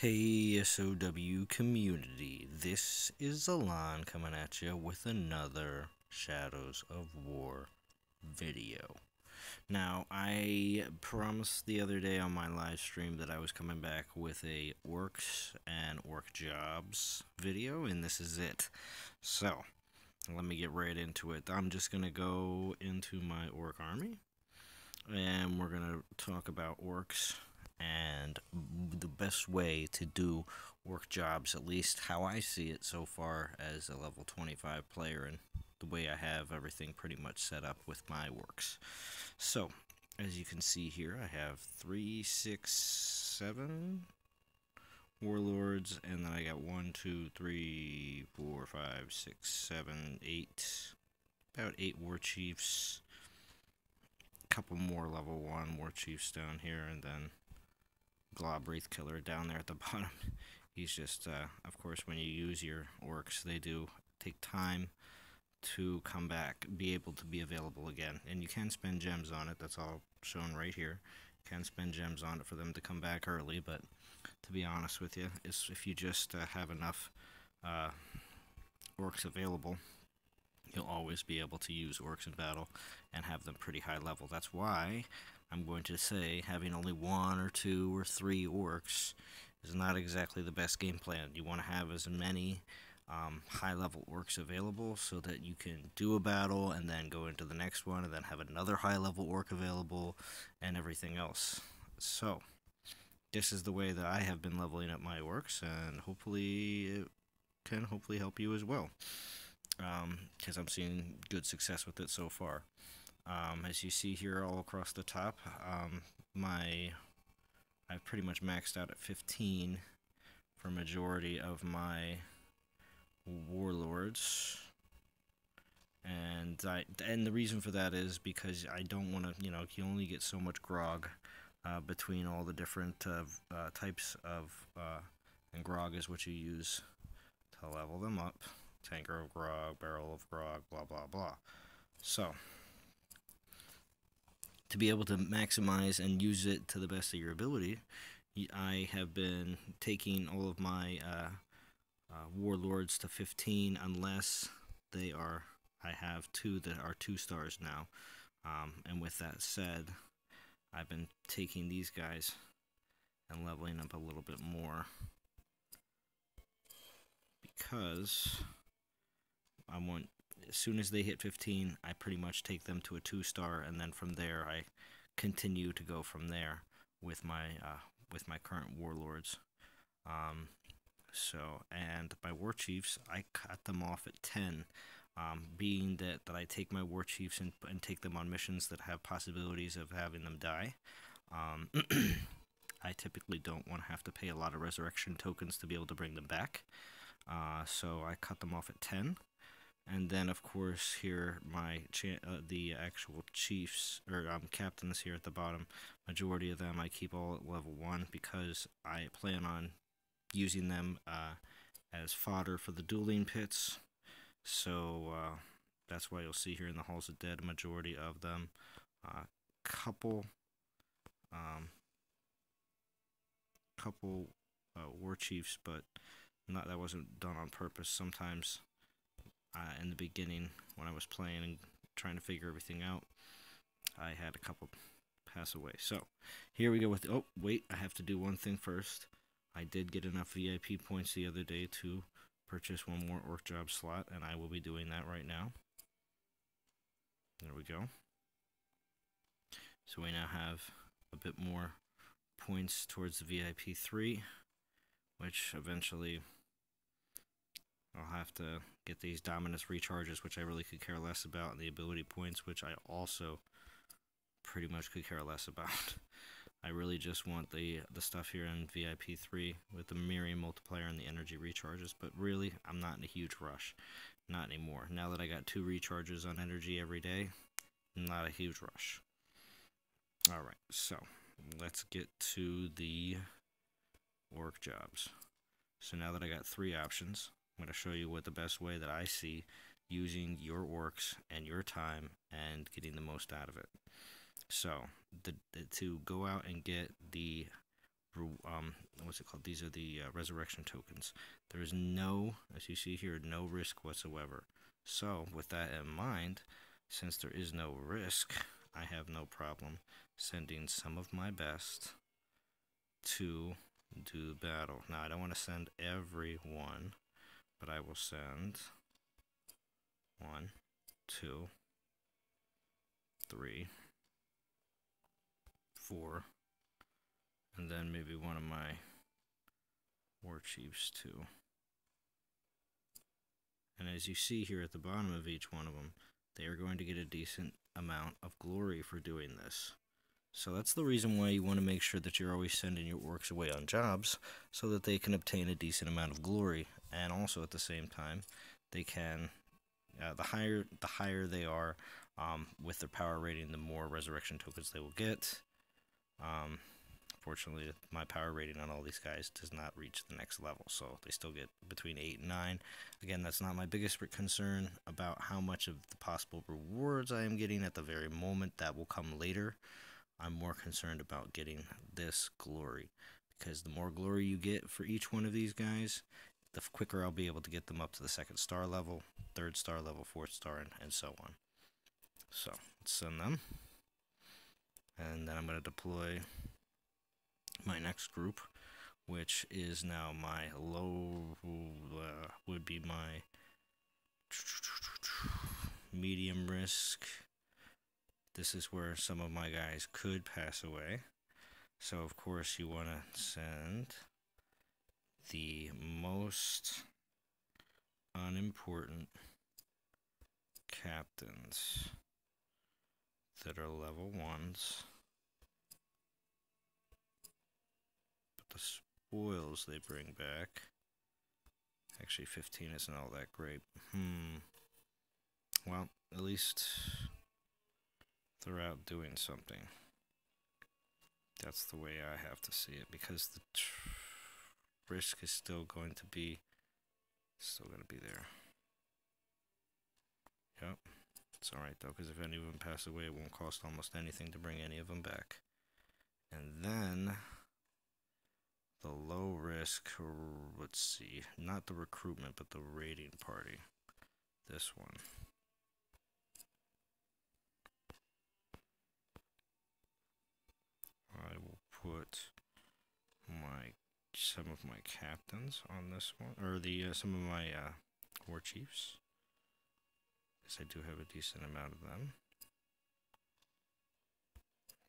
Hey SOW community, this is Alon coming at you with another Shadows of War video. Now, I promised the other day on my live stream that I was coming back with a Orcs and Orc Jobs video, and this is it. So, let me get right into it. I'm just going to go into my Orc army, and we're going to talk about Orcs and the best way to do Orc jobs, at least how I see it so far as a level 25 player, and the way I have everything pretty much set up with my Orcs. So, as you can see here, I have 3, 6, 7 warlords, and then I got 1, 2, 3, 4, 5, 6, 7, 8, about 8 war chiefs, a couple more level 1 war chiefs down here, and then Glob Wraith Killer down there at the bottom. He's just, of course, when you use your orcs, they do take time to come back, be able to be available again. And you can spend gems on it, that's all shown right here. You can spend gems on it for them to come back early, but to be honest with you, if you just have enough orcs available, you'll always be able to use orcs in battle and have them pretty high level. That's why I'm going to say having only 1 or 2 or 3 orcs is not exactly the best game plan. You want to have as many high level orcs available so that you can do a battle and then go into the next one and then have another high level orc available and everything else. So this is the way that I have been leveling up my orcs, and hopefully it can help you as well, because I'm seeing good success with it so far. As you see here all across the top, I've pretty much maxed out at 15 for majority of my warlords, and the reason for that is because I don't want to, you only get so much grog between all the different types of, and grog is what you use to level them up. Tanker of grog, barrel of grog, blah blah blah. So, to be able to maximize and use it to the best of your ability, I have been taking all of my warlords to 15 unless they are, I have 2 that are 2 stars now. And with that said, I've been taking these guys and leveling up a little bit more because I want, as soon as they hit 15, I pretty much take them to a 2-star, and then from there I continue to go from there with my current warlords. And my war chiefs, I cut them off at 10, being that I take my war chiefs and take them on missions that have possibilities of having them die. I typically don't want to have to pay a lot of resurrection tokens to be able to bring them back, so I cut them off at 10. And then, of course, here the actual chiefs or captains here at the bottom. Majority of them I keep all at level 1 because I plan on using them as fodder for the dueling pits. So that's why you'll see here in the Halls of Dead, a majority of them. Couple war chiefs, but that wasn't done on purpose. Sometimes in the beginning, when I was playing and trying to figure everything out, I had a couple pass away. So here we go with oh wait, I have to do one thing first. I did get enough VIP points the other day to purchase 1 more orc job slot, and I will be doing that right now. There we go. So we now have a bit more points towards the VIP 3, which eventually I'll have to get these Dominus recharges, which I really could care less about, and the ability points, which I also pretty much could care less about. I really just want the stuff here in VIP 3 with the Miriam multiplier and the energy recharges, but really, I'm not in a huge rush. Not anymore. Now that I got 2 recharges on energy every day, not a huge rush. Alright, so let's get to the orc jobs. So now that I got 3 options, I'm going to show you what the best way that I see using your orcs and your time and getting the most out of it. So, to go out and get the what's it called? These are the resurrection tokens. There is no, as you see here, no risk whatsoever. So, with that in mind, since there is no risk, I have no problem sending some of my best to do the battle. Now, I don't want to send everyone, but I will send 1, 2, 3, 4, and then maybe one of my war chiefs too. And as you see here at the bottom of each one of them, they are going to get a decent amount of glory for doing this. So that's the reason why you want to make sure that you're always sending your orcs away on jobs, so that they can obtain a decent amount of glory, and also at the same time, they can, the higher they are with their power rating, the more resurrection tokens they will get. Fortunately, my power rating on all these guys does not reach the next level, so they still get between 8 and 9. Again, that's not my biggest concern about how much of the possible rewards I am getting at the very moment. That will come later. I'm more concerned about getting this glory, because the more glory you get for each one of these guys, the quicker I'll be able to get them up to the 2nd star level, 3rd star level, 4th star, and so on. So, let's send them. And then I'm going to deploy my next group, which is now my low, would be my medium risk. This is where some of my guys could pass away. So, of course, you want to send the most unimportant captains that are level 1s. But the spoils they bring back, actually 15 isn't all that great. Well, at least they're out doing something. That's the way I have to see it, because the risk is still going to be there. Yep. It's alright though, because if any of them pass away, it won't cost almost anything to bring any of them back. And then the low risk, let's see, not the recruitment, but the raiding party. This one. I will put some of my captains on this one, or some of my war chiefs, because I do have a decent amount of them.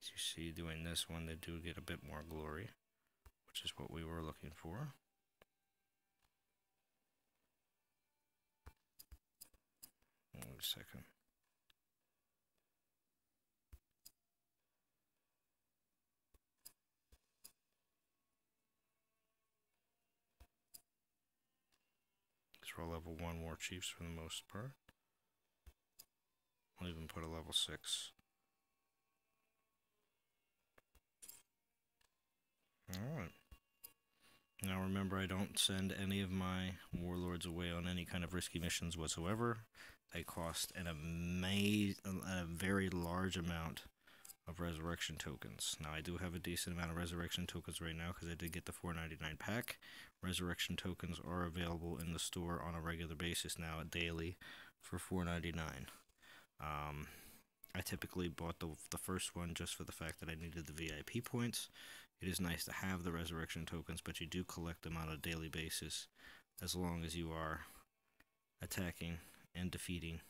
As you see, doing this one, they do get a bit more glory, which is what we were looking for. Wait a second. These are all level 1 war chiefs for the most part. I'll even put a level 6. Alright. Now remember, I don't send any of my warlords away on any kind of risky missions whatsoever. They cost a very large amount of resurrection tokens. Now I do have a decent amount of resurrection tokens right now, because I did get the $4.99 pack. Resurrection tokens are available in the store on a regular basis now, daily, for $4.99. I typically bought the first one just for the fact that I needed the VIP points. It is nice to have the resurrection tokens, but you do collect them on a daily basis, as long as you are attacking and defeating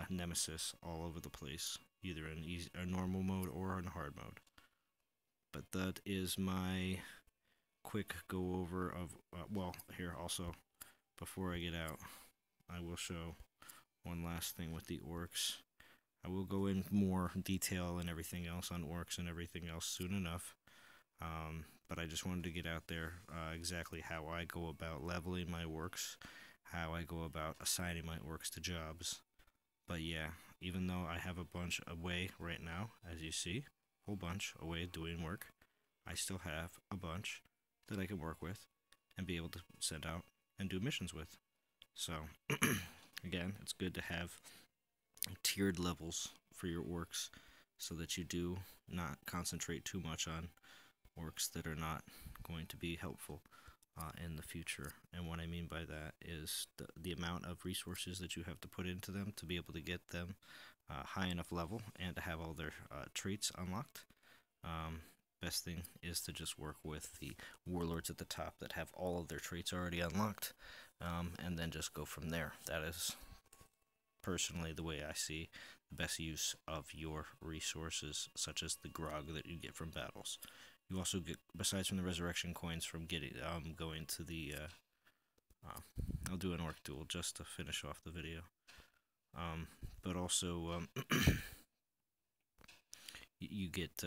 Nemesis all over the place, either in a normal mode or in hard mode. But that is my quick go over of, well, here also, before I get out, I will show one last thing with the orcs. I will go in more detail and everything else on orcs and everything else soon enough. But I just wanted to get out there exactly how I go about leveling my orcs, how I go about assigning my orcs to jobs. But yeah, even though I have a bunch away right now, as you see, a whole bunch away doing work, I still have a bunch that I can work with and be able to send out and do missions with. So, again, it's good to have tiered levels for your orcs, so that you do not concentrate too much on orcs that are not going to be helpful in the future. And what I mean by that is the amount of resources that you have to put into them to be able to get them high enough level and to have all their traits unlocked. Best thing is to just work with the warlords at the top that have all of their traits already unlocked, and then just go from there. That is personally the way I see the best use of your resources, such as the grog that you get from battles. You also get, besides from the resurrection coins from getting going to the I'll do an orc duel just to finish off the video. But also you get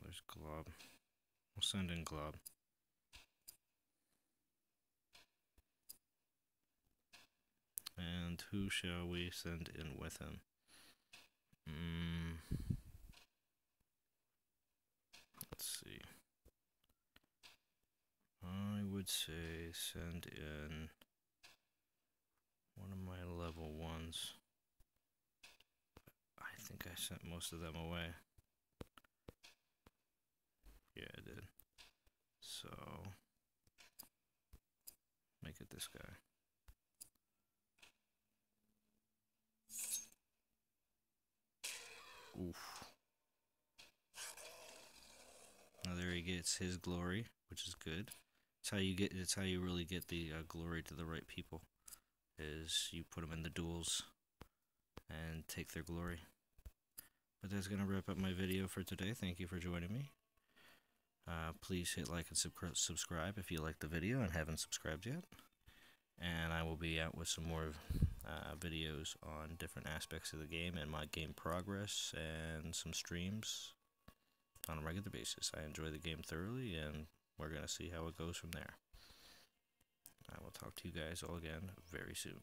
where's Glob? We'll send in Glob. And who shall we send in with him? Let's see. I would say send in one of my level ones. I think I sent most of them away. Yeah, I did. So, make it this guy. Oof. Now there he gets his glory, which is good. It's how you get. It's how you really get the glory to the right people. Is you put them in the duels and take their glory. But that's gonna wrap up my video for today. Thank you for joining me. Please hit like and subscribe if you liked the video and haven't subscribed yet. And I will be out with some more videos on different aspects of the game and my game progress and some streams on a regular basis. I enjoy the game thoroughly, and we're going to see how it goes from there. I will talk to you guys all again very soon.